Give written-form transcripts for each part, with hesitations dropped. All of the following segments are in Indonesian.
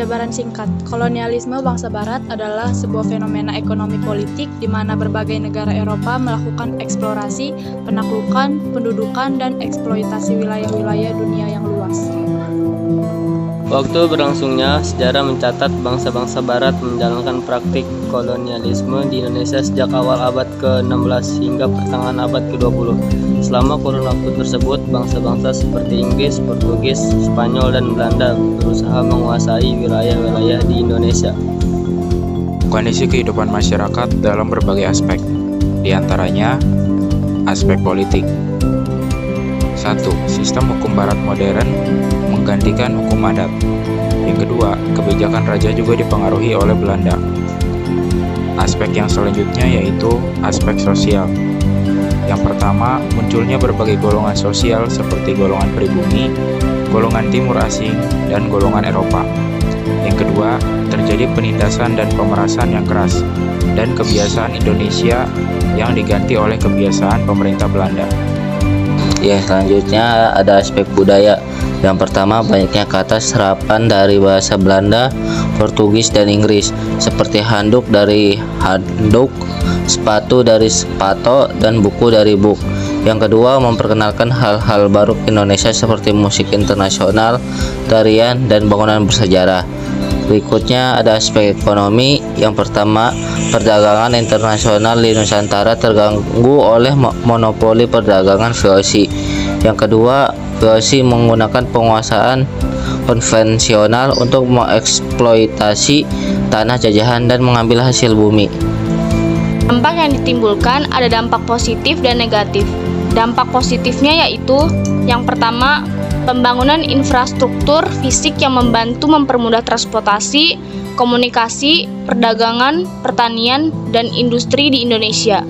Jabaran singkat, kolonialisme bangsa Barat adalah sebuah fenomena ekonomi politik di mana berbagai negara Eropa melakukan eksplorasi, penaklukan, pendudukan, dan eksploitasi wilayah-wilayah dunia yang luas. Waktu berlangsungnya, sejarah mencatat bangsa-bangsa Barat menjalankan praktik kolonialisme di Indonesia sejak awal abad ke-16 hingga pertengahan abad ke-20. Selama kurun waktu tersebut, bangsa-bangsa seperti Inggris, Portugis, Spanyol, dan Belanda berusaha menguasai wilayah-wilayah di Indonesia. Kondisi kehidupan masyarakat dalam berbagai aspek, di antaranya aspek politik. 1. Sistem hukum Barat modern menggantikan hukum adat. Yang kedua, kebijakan raja juga dipengaruhi oleh Belanda. Aspek yang selanjutnya yaitu aspek sosial. Yang pertama, munculnya berbagai golongan sosial seperti golongan pribumi, golongan timur asing, dan golongan Eropa. Yang kedua, terjadi penindasan dan pemerasan yang keras, dan kebiasaan Indonesia yang diganti oleh kebiasaan pemerintah Belanda. Ya, selanjutnya ada aspek budaya. Yang pertama, banyaknya kata serapan dari bahasa Belanda, Portugis, dan Inggris, seperti handuk dari handuk, sepatu dari sepato, dan buku dari book. Yang kedua, memperkenalkan hal-hal baru Indonesia seperti musik internasional, tarian, dan bangunan bersejarah. Berikutnya ada aspek ekonomi. Yang pertama, perdagangan internasional di Nusantara terganggu oleh monopoli perdagangan VOC. Yang kedua, VOC menggunakan penguasaan konvensional untuk mengeksploitasi tanah jajahan dan mengambil hasil bumi. Dampak yang ditimbulkan ada dampak positif dan negatif. Dampak positifnya yaitu yang pertama, pembangunan infrastruktur fisik yang membantu mempermudah transportasi, komunikasi, perdagangan, pertanian, dan industri di Indonesia,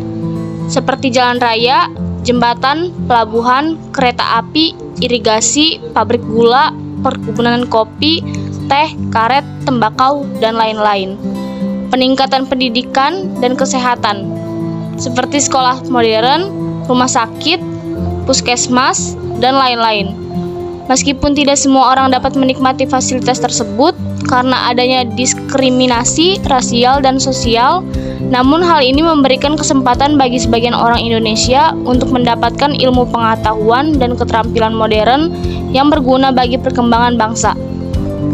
seperti jalan raya, jembatan, pelabuhan, kereta api, irigasi, pabrik gula, perkebunan kopi, teh, karet, tembakau, dan lain-lain. Peningkatan pendidikan dan kesehatan, seperti sekolah modern, rumah sakit, puskesmas, dan lain-lain. Meskipun tidak semua orang dapat menikmati fasilitas tersebut karena adanya diskriminasi rasial dan sosial, namun hal ini memberikan kesempatan bagi sebagian orang Indonesia untuk mendapatkan ilmu pengetahuan dan keterampilan modern yang berguna bagi perkembangan bangsa.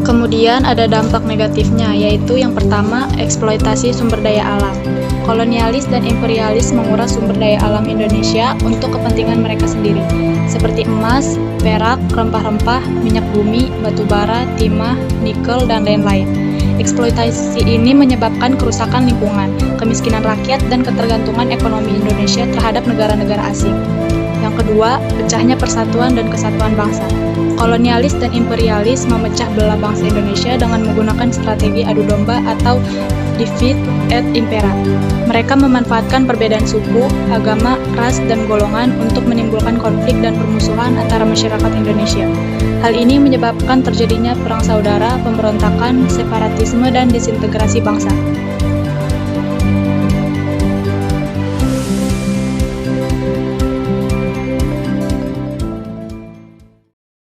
Kemudian ada dampak negatifnya, yaitu yang pertama, eksploitasi sumber daya alam. Kolonialis dan imperialis menguras sumber daya alam Indonesia untuk kepentingan mereka sendiri, seperti emas, perak, rempah-rempah, minyak bumi, batu bara, timah, nikel, dan lain-lain. Eksploitasi ini menyebabkan kerusakan lingkungan, kemiskinan rakyat, dan ketergantungan ekonomi Indonesia terhadap negara-negara asing. Yang kedua, pecahnya persatuan dan kesatuan bangsa. Kolonialis dan imperialis memecah belah bangsa Indonesia dengan menggunakan strategi adu domba atau divide et impera. Mereka memanfaatkan perbedaan suku, agama, ras, dan golongan untuk menimbulkan konflik dan permusuhan antara masyarakat Indonesia. Hal ini menyebabkan terjadinya perang saudara, pemberontakan, separatisme, dan disintegrasi bangsa.